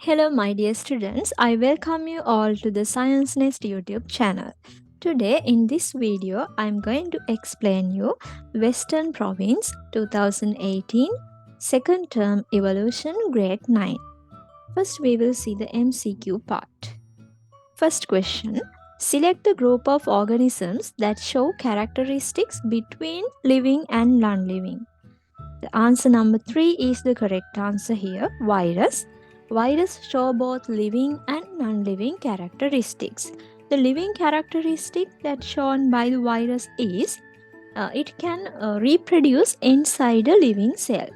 Hello, my dear students. I welcome you all to the ScienceNest YouTube channel. Today, in this video, I am going to explain you Western Province 2018 Second Term Evolution Grade 9. First, we will see the MCQ part. First question. Select the group of organisms that show characteristics between living and non-living. The answer number 3 is the correct answer here. Virus. Virus show both living and non-living characteristics. The living characteristic that's shown by the virus is it can reproduce inside a living cell.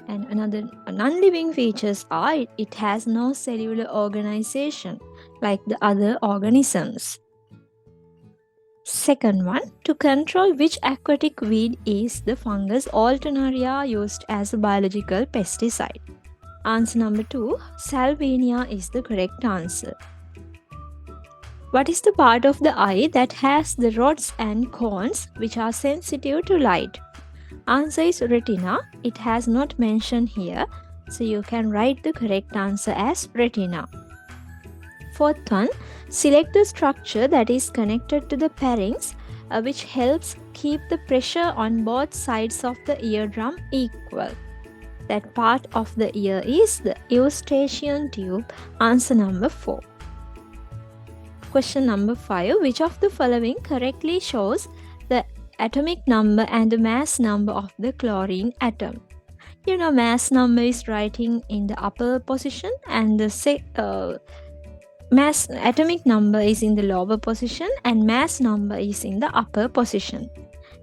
And another non-living features are it has no cellular organization like the other organisms. Second one, to control which aquatic weed is the fungus Alternaria used as a biological pesticide? Answer number 2, Salvinia is the correct answer. What is the part of the eye that has the rods and cones which are sensitive to light? Answer is retina. It has not mentioned here, so you can write the correct answer as retina. Fourth one, select the structure that is connected to the pharynx which helps keep the pressure on both sides of the eardrum equal. That part of the ear is the eustachian tube. Answer number 4. Question number 5. Which of the following correctly shows the atomic number and the mass number of the chlorine atom? You know, mass number is writing in the upper position and the mass atomic number is in the lower position and mass number is in the upper position,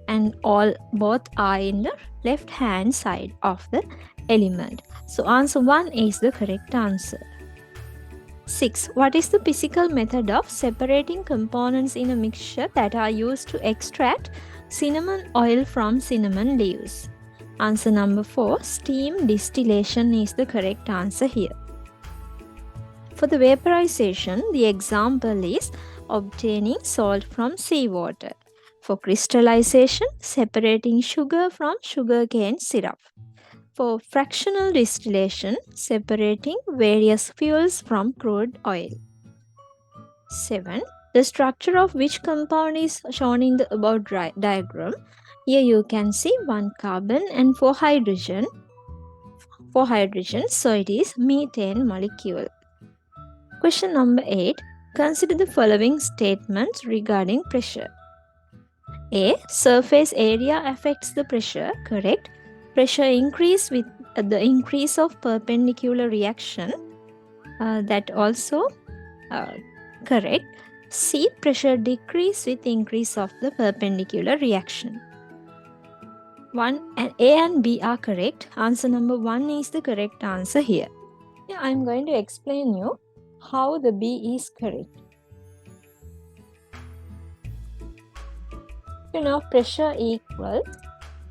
and both are in the left hand side of the element. So answer 1 is the correct answer. 6. What is the physical method of separating components in a mixture that are used to extract cinnamon oil from cinnamon leaves? Answer number 4, steam distillation is the correct answer here. For the vaporization, the example is obtaining salt from seawater. For crystallization, separating sugar from sugarcane syrup. For fractional distillation, separating various fuels from crude oil. 7. The structure of which compound is shown in the above diagram. Here you can see 1 carbon and 4 hydrogen. 4 hydrogen, so it is methane molecule. Question number 8. Consider the following statements regarding pressure. A. Surface area affects the pressure. Correct. Pressure increase with the increase of perpendicular reaction. That also correct. C. Pressure decrease with increase of the perpendicular reaction. 1 and A and B are correct. Answer number 1 is the correct answer here. Here I am going to explain you how the B is correct. You know, pressure equals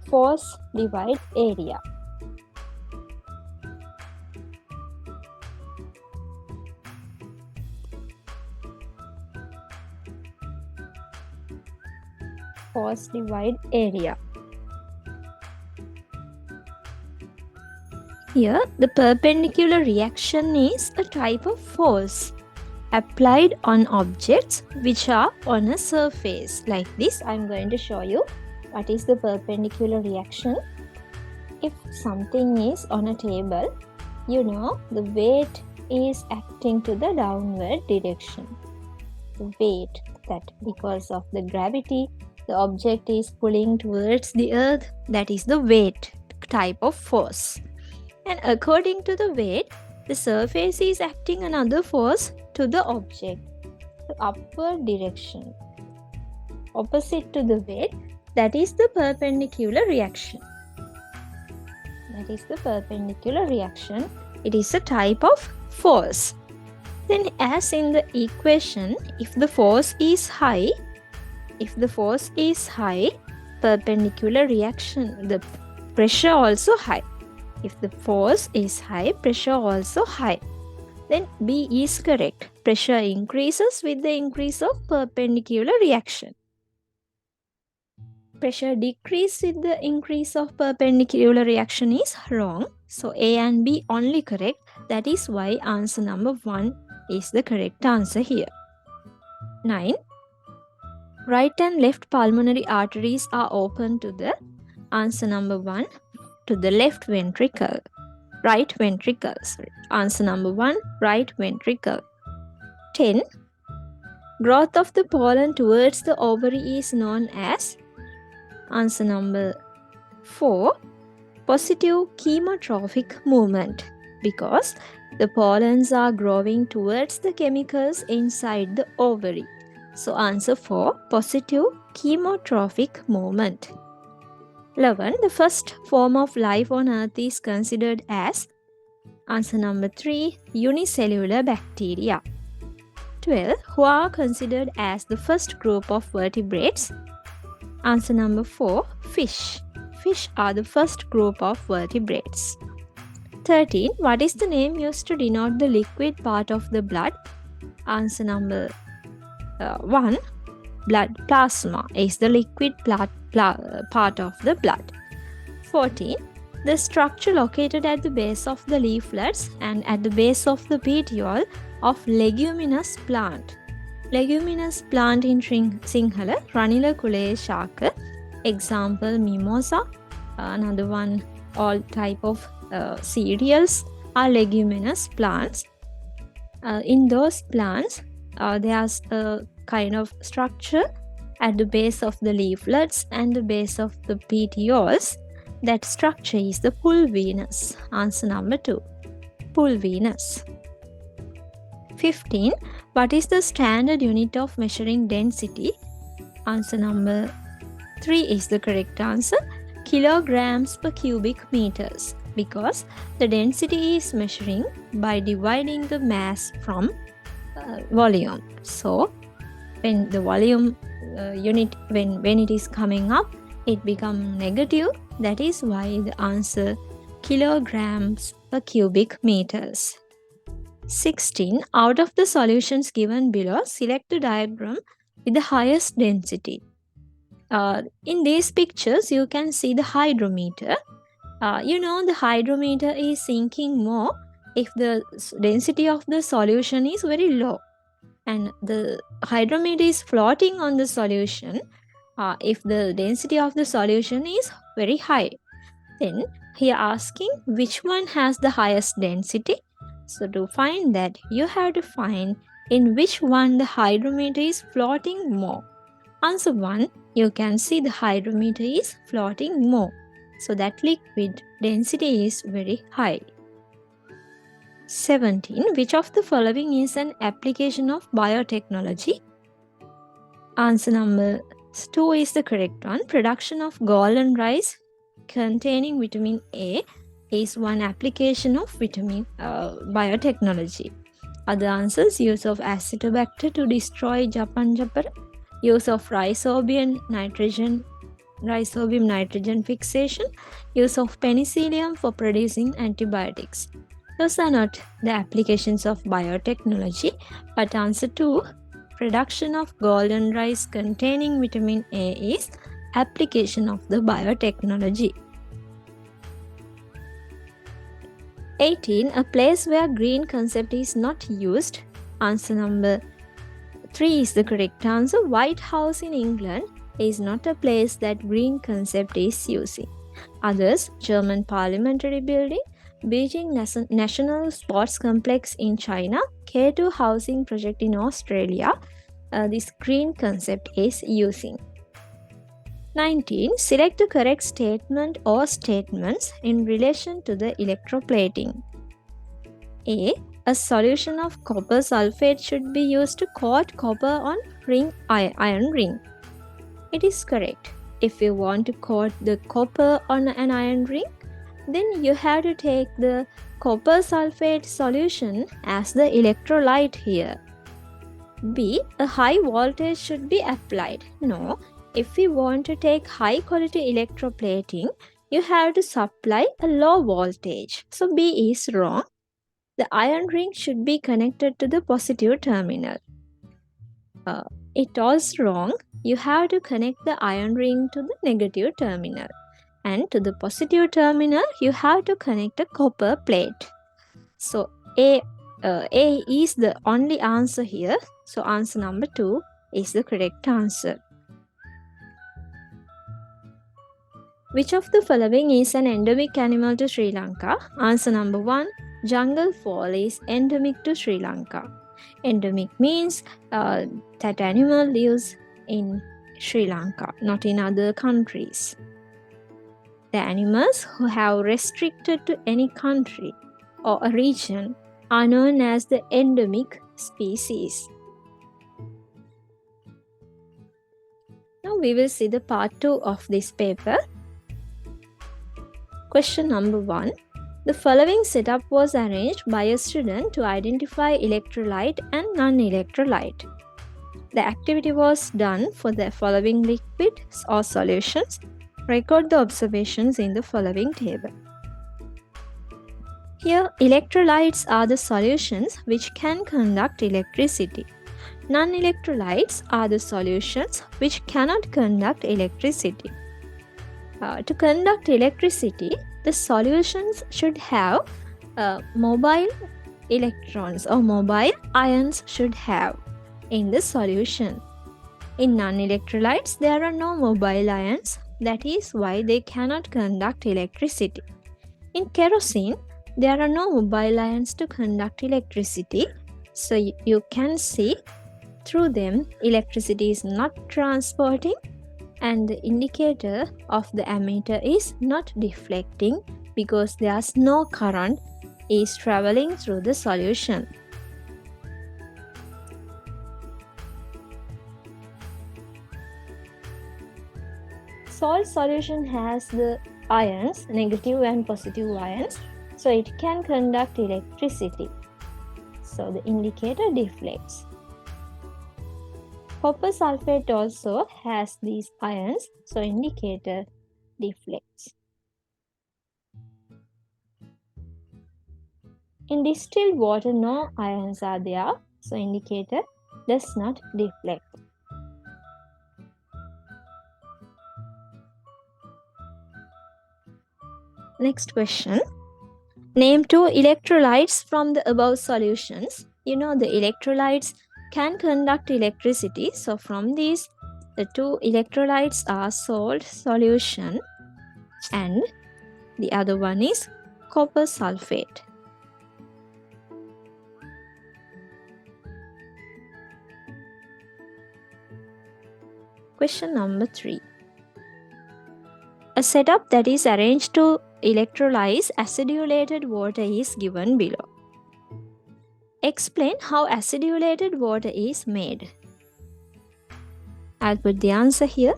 force divide area. Force divide area. Here, the perpendicular reaction is a type of force applied on objects which are on a surface. Like this, I am going to show you what is the perpendicular reaction. If something is on a table, you know the weight is acting to the downward direction. The weight, that because of the gravity, the object is pulling towards the earth, that is the weight type of force. And according to the weight, the surface is acting another force to the object, the upward direction. Opposite to the weight, that is the perpendicular reaction. That is the perpendicular reaction. It is a type of force. Then as in the equation, if the force is high, perpendicular reaction, the pressure also high. If the force is high, pressure also high. Then B is correct. Pressure increases with the increase of perpendicular reaction. Pressure decrease with the increase of perpendicular reaction is wrong. So A and B only correct. That is why answer number 1 is the correct answer here. 9. Right and left pulmonary arteries are open to the answer number 1 to the left ventricle. Right ventricle. Sorry. Answer number 1 right ventricle. 10. Growth of the pollen towards the ovary is known as answer number 4 positive chemotrophic movement because the pollens are growing towards the chemicals inside the ovary. So answer 4 positive chemotrophic movement. 11. The first form of life on earth is considered as answer number 3 unicellular bacteria. 12. Who are considered as the first group of vertebrates? Answer number 4 fish. Fish are the first group of vertebrates. 13. What is the name used to denote the liquid part of the blood? Answer number 1 blood plasma is the liquid part of the blood. 14. The structure located at the base of the leaflets and at the base of the petiole of leguminous plant. Leguminous plant in Sinhala, Ranila Kulae Shaka. Example, mimosa. Another one, all type of cereals are leguminous plants. In those plants, there's a kind of structure at the base of the leaflets and the base of the petioles. That structure is the pulvinus. Answer number 2. Pulvinus. 15. What is the standard unit of measuring density? Answer number 3 is the correct answer. Kilograms per cubic meters. Because the density is measuring by dividing the mass from volume. So when the volume unit, when it is coming up, it becomes negative. That is why the answer kilograms per cubic meters. 16. Out of the solutions given below, select the diagram with the highest density. In these pictures, you can see the hydrometer. The hydrometer is sinking more if the density of the solution is very low. And the hydrometer is floating on the solution if the density of the solution is very high. Then here asking which one has the highest density. So to find that, you have to find in which one the hydrometer is floating more. Answer 1, you can see the hydrometer is floating more. So that liquid density is very high. 17. Which of the following is an application of biotechnology? Answer number 2 is the correct one. Production of golden rice containing vitamin A is one application of biotechnology. Other answers: use of acetobacter to destroy Japanjapar, use of rhizobium nitrogen fixation, use of penicillium for producing antibiotics. Those are not the applications of biotechnology, but answer 2, production of golden rice containing vitamin A is application of the biotechnology. 18. A place where green concept is not used. Answer number 3 is the correct answer. White House in England is not a place that green concept is using. Others: German Parliamentary Building, Beijing National Sports Complex in China, K2 housing project in Australia. This green concept is using. 19. Select the correct statement or statements in relation to the electroplating. A. A solution of copper sulfate should be used to coat copper on iron ring. It is correct. If you want to coat the copper on an iron ring, then you have to take the copper sulfate solution as the electrolyte here. B. A high voltage should be applied. No. If we want to take high quality electroplating, you have to supply a low voltage. So B is wrong. The iron ring should be connected to the positive terminal. It was wrong. You have to connect the iron ring to the negative terminal. and to the positive terminal you have to connect a copper plate. So A is the only answer here. So answer number 2 is the correct answer. Which of the following is an endemic animal to Sri Lanka? Answer number 1, jungle fowl is endemic to Sri Lanka. Endemic means that animal lives in Sri Lanka, not in other countries. The animals who have restricted to any country or a region are known as the endemic species. Now we will see the part 2 of this paper. Question number 1. The following setup was arranged by a student to identify electrolyte and non-electrolyte. The activity was done for the following liquids or solutions. Record the observations in the following table. Here, electrolytes are the solutions which can conduct electricity. Non-electrolytes are the solutions which cannot conduct electricity. To conduct electricity, the solutions should have mobile electrons or mobile ions should have in the solution. In non-electrolytes, there are no mobile ions. That is why they cannot conduct electricity. In kerosene, there are no mobile ions to conduct electricity. So you can see through them electricity is not transporting and the indicator of the ammeter is not deflecting because there's no current is traveling through the solution. Salt solution has the ions, negative and positive ions, so it can conduct electricity. So the indicator deflects. Copper sulfate also has these ions, so indicator deflects. In distilled water, no ions are there, so indicator does not deflect. Next question. Name 2 electrolytes from the above solutions. You know the electrolytes can conduct electricity. So from these, the 2 electrolytes are salt solution and the other one is copper sulfate. Question number 3. A setup that is arranged to electrolyze acidulated water is given below. Explain how acidulated water is made. I'll put the answer here.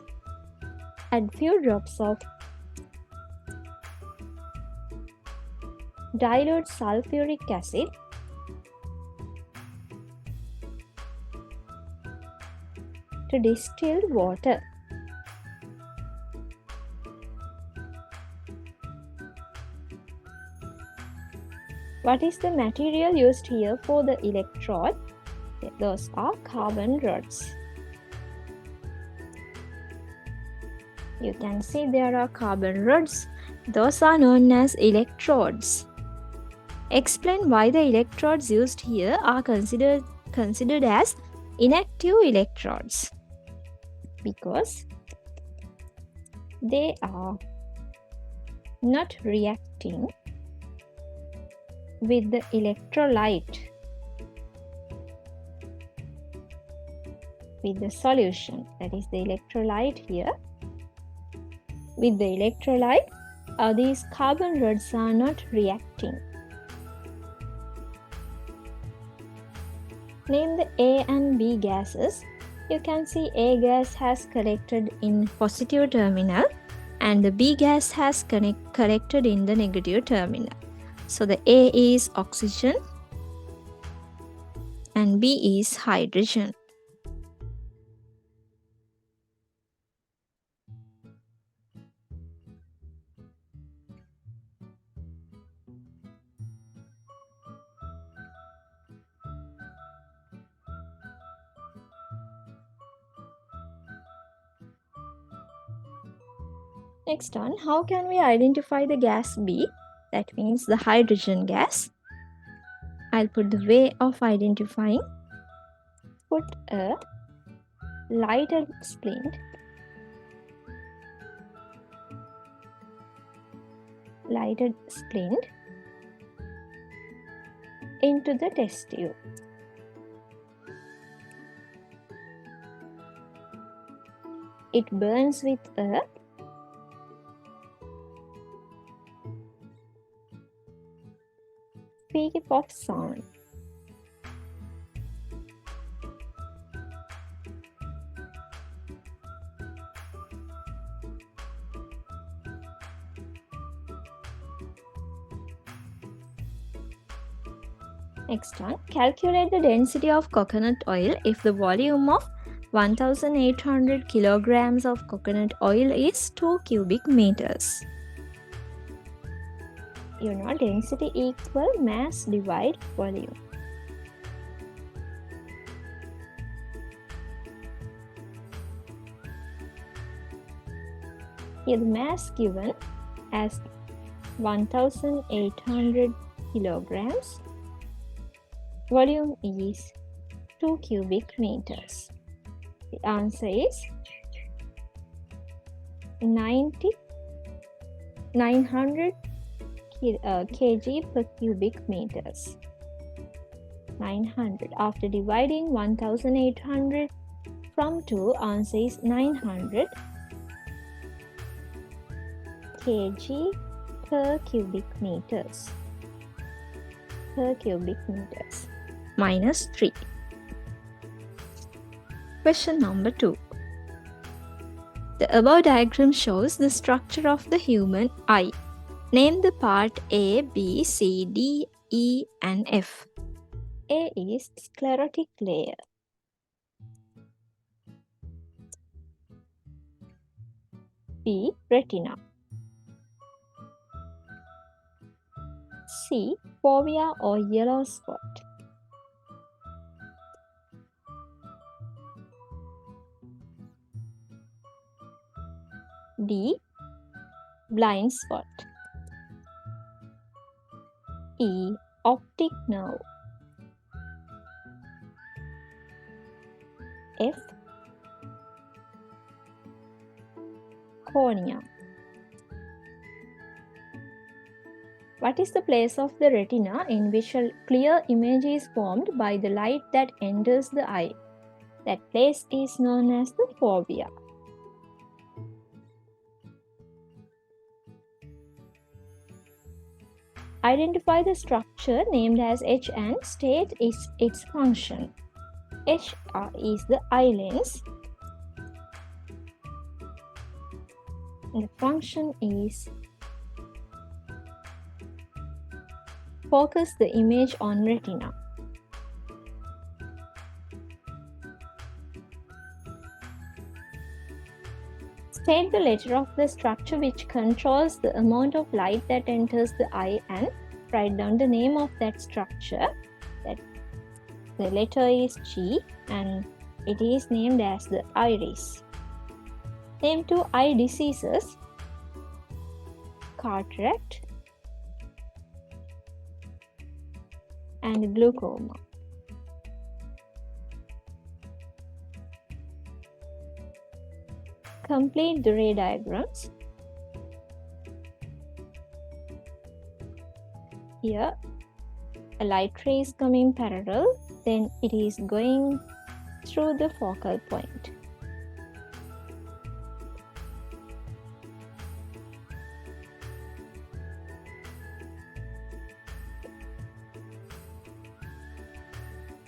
Add few drops of dilute sulfuric acid to distilled water. What is the material used here for the electrode? Those are carbon rods. You can see there are carbon rods. Those are known as electrodes. Explain why the electrodes used here are considered as inactive electrodes. Because they are not reacting with the electrolyte, with the solution, that is the electrolyte here. With the electrolyte, these carbon rods are not reacting. Name the A and B gases. You can see A gas has collected in positive terminal and the B gas has collected in the negative terminal. So the A is oxygen and B is hydrogen. Next one, how can we identify the gas B? That means the hydrogen gas. I'll put the way of identifying. Put a lighted splint into the test tube. It burns with a beep of sound. Next one, calculate the density of coconut oil if the volume of 1800 kilograms of coconut oil is 2 cubic meters. You know, density equal mass divide volume. Here the mass given as 1800 kilograms. Volume is 2 cubic meters. The answer is 900 kg per cubic meters. 900. After dividing 1800 from 2, answer is 900 kg per cubic meters. Minus 3. Question number 2. The above diagram shows the structure of the human eye. Name the part A, B, C, D, E and F. A is sclerotic layer. B, retina. C, fovea or yellow spot. D, blind spot. E, optic nerve. F, cornea. What is the place of the retina in which a clear image is formed by the light that enters the eye? That place is known as the fovea. Identify the structure named as H and state its function. H is the eye lens. And the function is focus the image on retina. State the letter of the structure which controls the amount of light that enters the eye and write down the name of that structure. The letter is G and it is named as the iris. Name 2 eye diseases: cataract and glaucoma. Complete the ray diagrams. Here, a light ray is coming parallel, then it is going through the focal point.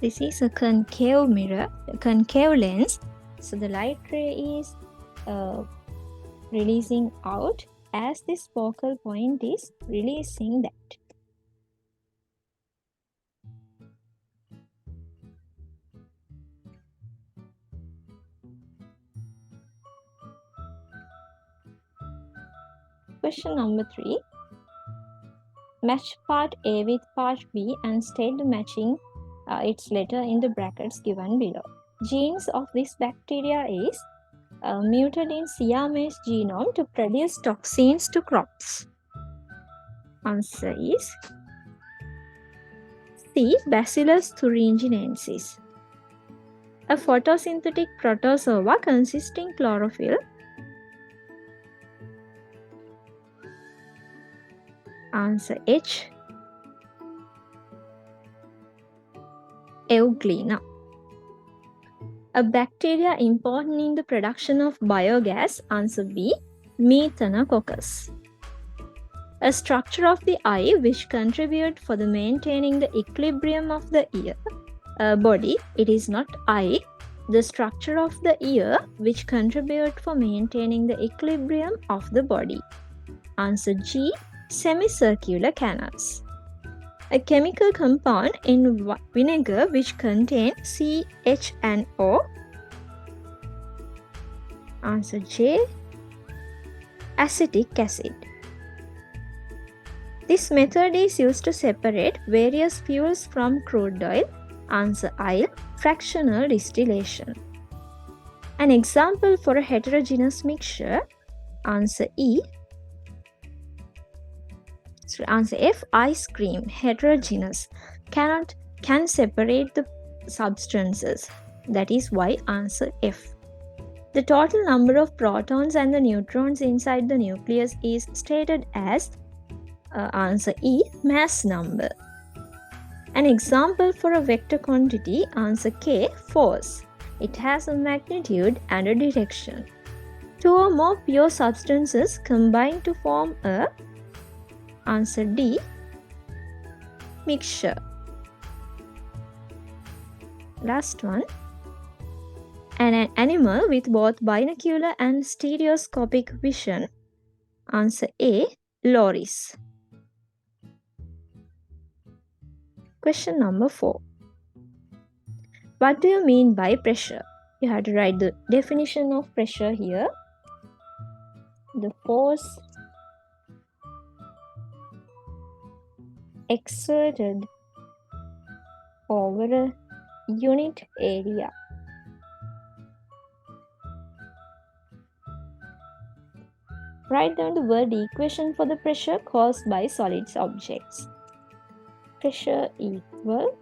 This is a concave mirror, a concave lens. So the light ray is releasing out as this focal point is releasing that. Question number 3. Match part A with part B and state the matching its letter in the brackets given below. Genes of this bacteria is muted in Siamese genome to produce toxins to crops? Answer is C. Bacillus thuringiensis. A photosynthetic protozoa consisting chlorophyll. Answer H. Euglena. A bacteria important in the production of biogas. Answer B. Methanococcus. A structure of the eye which contribute for the maintaining the equilibrium of the ear body. It is not eye. The structure of the ear which contribute for maintaining the equilibrium of the body. Answer G. Semicircular canals. A chemical compound in vinegar which contain CHNO. Answer J. Acetic acid. This method is used to separate various fuels from crude oil. Answer I. Fractional distillation. An example for a heterogeneous mixture. Answer E. Answer F. Ice cream. Heterogeneous. Can separate the substances. That is why answer F. The total number of protons and the neutrons inside the nucleus is stated as answer E. Mass number. An example for a vector quantity. Answer K. Force. It has a magnitude and a direction. Two or more pure substances combine to form a answer D. Mixture. Last one. An animal with both binocular and stereoscopic vision. Answer A. Loris. Question number 4. What do you mean by pressure? You have to write the definition of pressure here. The force exerted over a unit area. Write down the word equation for the pressure caused by solid objects. Pressure equal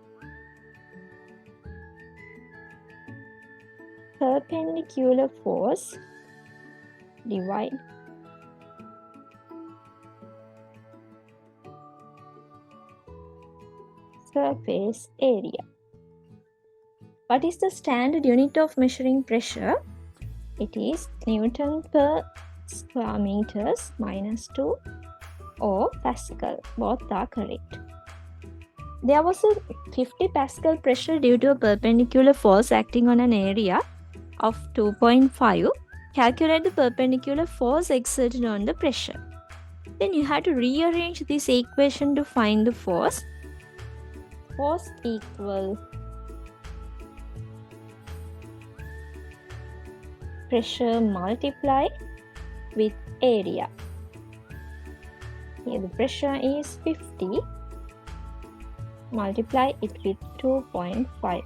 perpendicular force divide surface area. What is the standard unit of measuring pressure? It is Newton per square meters -2 or Pascal. Both are correct. There was a 50 Pascal pressure due to a perpendicular force acting on an area of 2.5. Calculate the perpendicular force exerted on the pressure. Then you have to rearrange this equation to find the force. Force equal pressure multiplied with area. Here the pressure is 50. Multiply it with 2.5.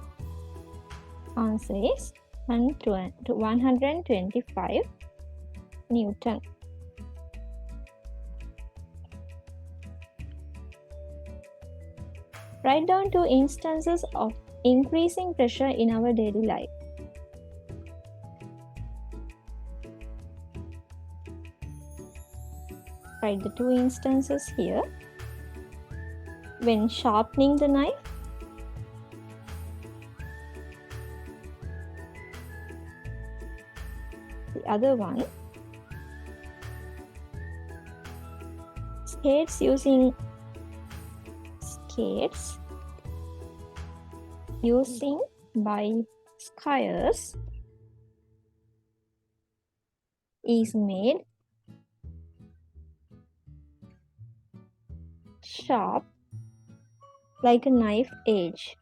Answer is 125 Newton. Write down 2 instances of increasing pressure in our daily life. Write the 2 instances here. When sharpening the knife, the other one, skates using by skiers is made sharp like a knife edge.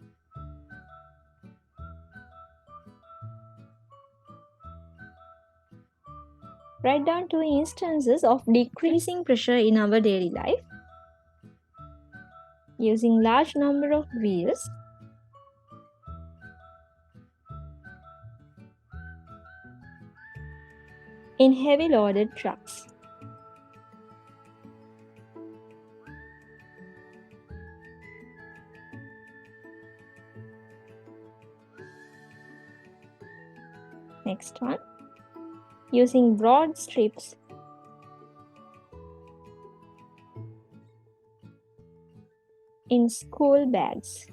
Write down 2 instances of decreasing pressure in our daily life. Using large number of wheels, in heavy loaded trucks. Next one, using broad strips in school bags.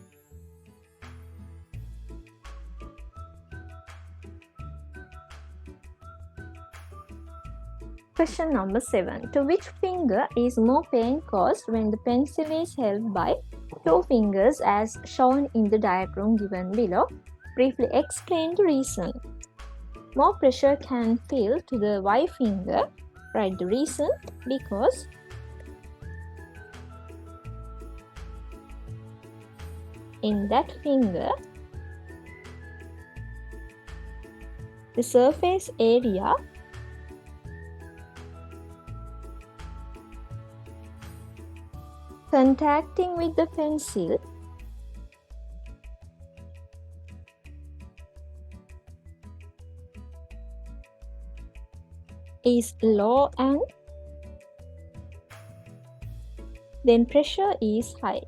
Question number 7. To which finger is more pain caused when the pencil is held by 2 fingers as shown in the diagram given below? Briefly explain the reason. More pressure can feel to the Y finger. Write the reason. Because in that finger, the surface area contacting with the pencil is low and then pressure is high.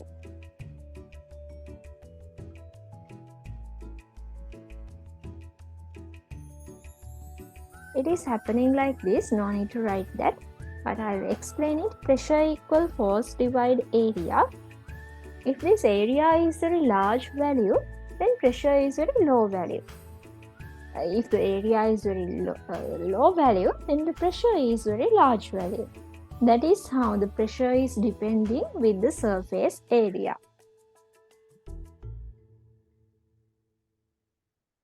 It is happening like this, no need to write that, but I will explain it. Pressure equal force divide area. If this area is very large value, then pressure is very low value. If the area is very low value, then the pressure is very large value. That is how the pressure is depending with the surface area.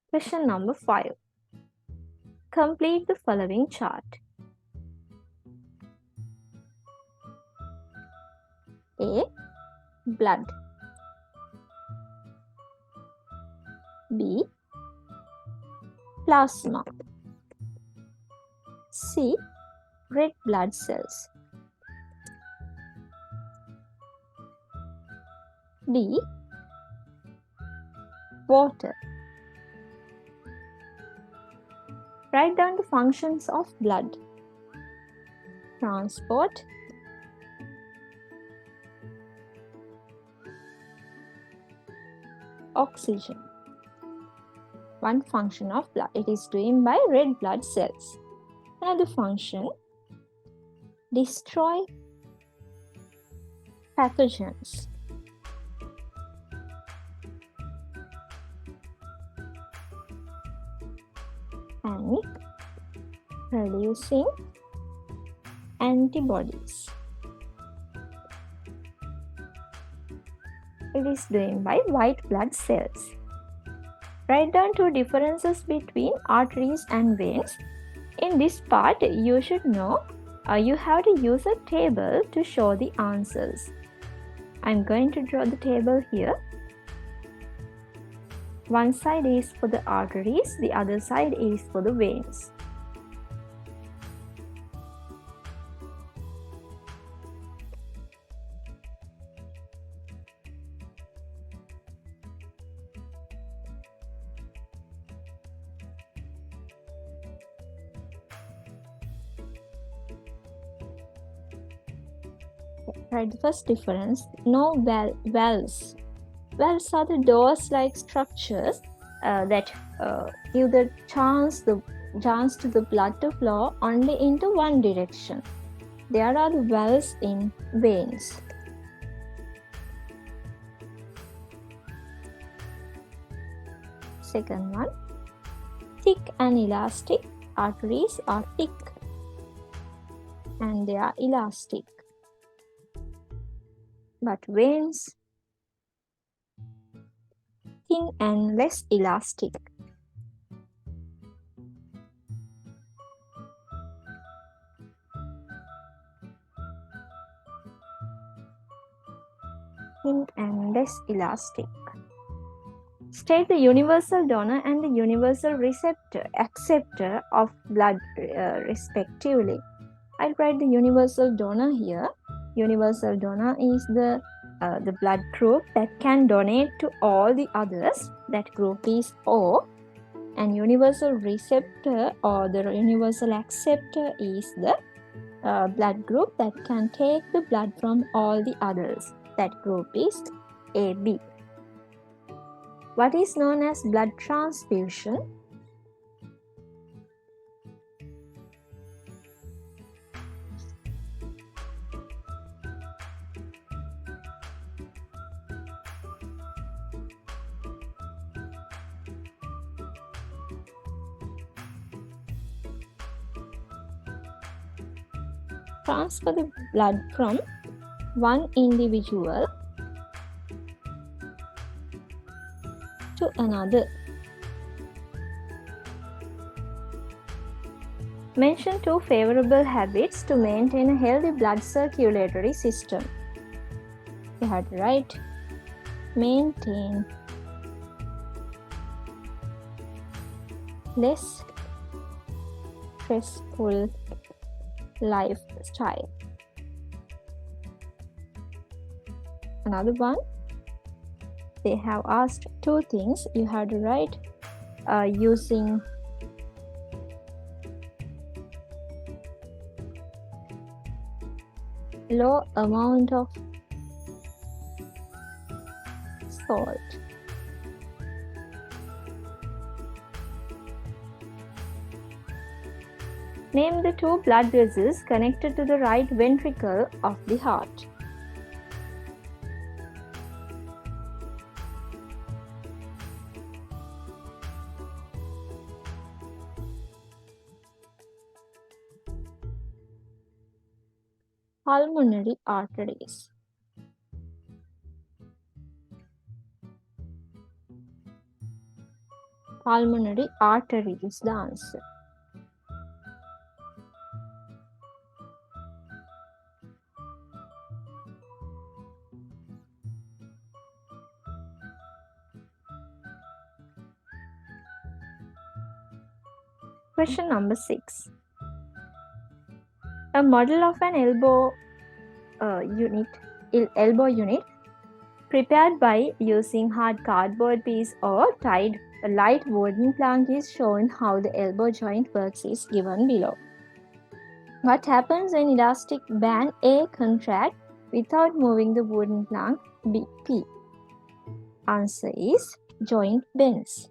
Question number 5. Complete the following chart. A. Blood. B. Plasma. C. Red blood cells. D. Water. Write down the functions of blood. Transport, oxygen. One function of blood. It is doing by red blood cells. Another function, destroy pathogens. And producing antibodies. It is doing by white blood cells. Write down 2 differences between arteries and veins. In this part, you should know you have to use a table to show the answers. I am going to draw the table here. One side is for the arteries, the other side is for the veins. Right, the first difference, no valves. Valves are the doors-like structures that give the chance to the blood to flow only into one direction. There are the valves in veins. Second one, thick and elastic. Arteries are thick and they are elastic. But veins, thin and less elastic. Thin and less elastic. State the universal donor and the universal acceptor of blood respectively. I'll write the universal donor here. Universal donor is the blood group that can donate to all the others. That group is O. and universal receptor or the universal acceptor is the blood group that can take the blood from all the others. That group is AB. What is known as blood transfusion? Transfer the blood from one individual to another. Mention 2 favorable habits to maintain a healthy blood circulatory system. You have to write maintain less stressful lifestyle. Another one, they have asked 2 things. You have to write using low amount of salt. Name the 2 blood vessels connected to the right ventricle of the heart. Pulmonary arteries. Pulmonary artery is the answer. Question number 6. A model of an elbow unit prepared by using hard cardboard piece or tied a light wooden plank is shown. How the elbow joint works is given below. What happens when elastic band A contract without moving the wooden plank P? Answer is joint bends.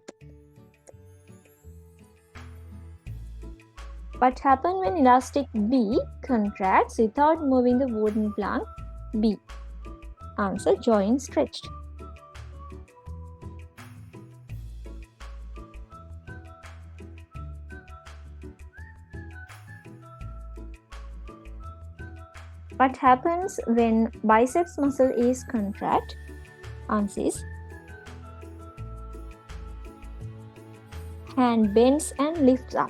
What happens when elastic B contracts without moving the wooden plank B? Answer joint stretched. What happens when biceps muscle is contract? Answer is hand bends and lifts up.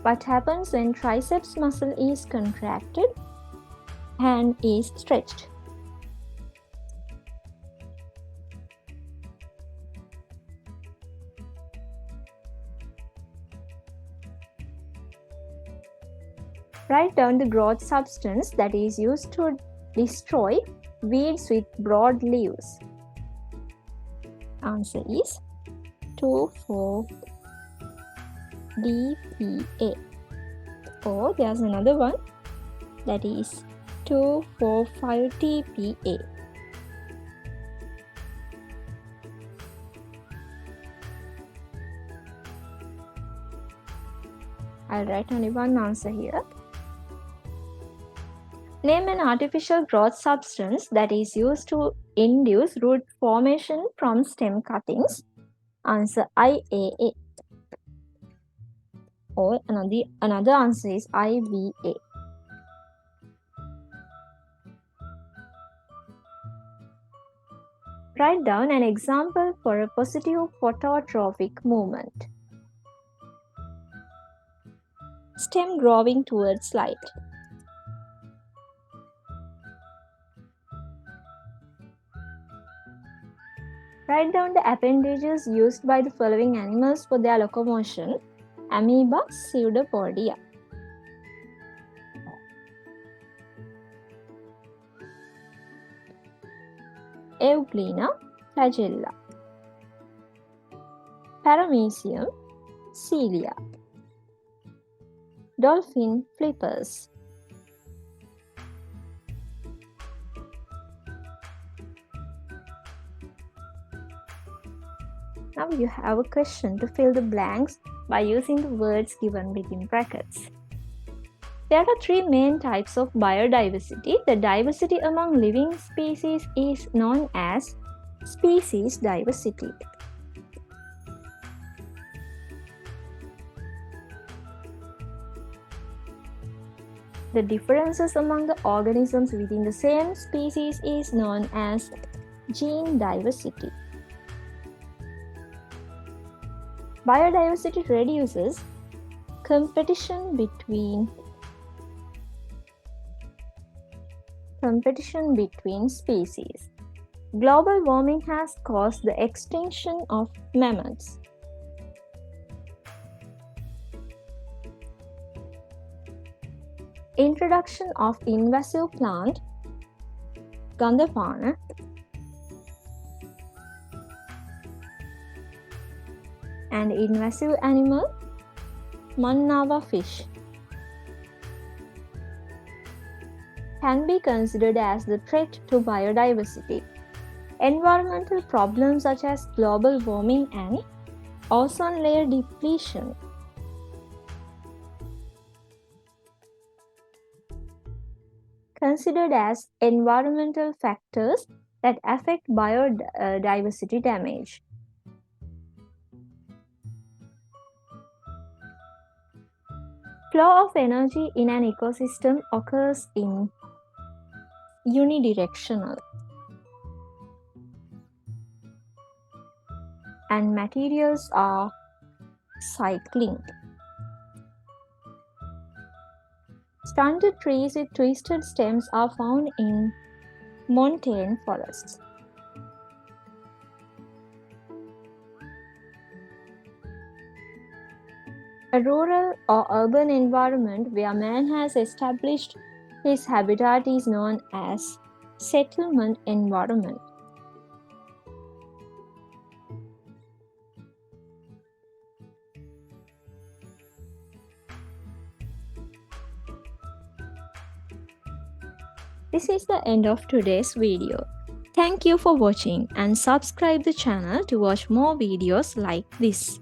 What happens when triceps muscle is contracted? Hand is stretched. Write down the growth substance that is used to destroy weeds with broad leaves. Answer is 2,4-DPA. Or there's another one that is 2,4,5-TPA. I'll write only one answer here. Name an artificial growth substance that is used to induce root formation from stem cuttings. Answer IAA. Or another answer is IVA. Write down an example for a positive phototrophic movement. Stem growing towards light. Write down the appendages used by the following animals for their locomotion. Amoeba, pseudopodia. Euglena flagella. Paramecium cilia. Dolphin flippers. Now you have a question to fill the blanks by using the words given within brackets. There are three main types of biodiversity. The diversity among living species is known as species diversity. The differences among the organisms within the same species is known as gene diversity. Biodiversity reduces competition between species. Global warming has caused the extinction of mammoths. Introduction of invasive plant Gandapana and invasive animal Mannava fish can be considered as the threat to biodiversity. Environmental problems such as global warming and ozone layer depletion considered as environmental factors that affect biodiversity damage. Flow of energy in an ecosystem occurs in unidirectional, and materials are cycling. Stunted trees with twisted stems are found in montane forests. A rural or urban environment where man has established his habitat is known as settlement environment. This is the end of today's video. Thank you for watching and subscribe the channel to watch more videos like this.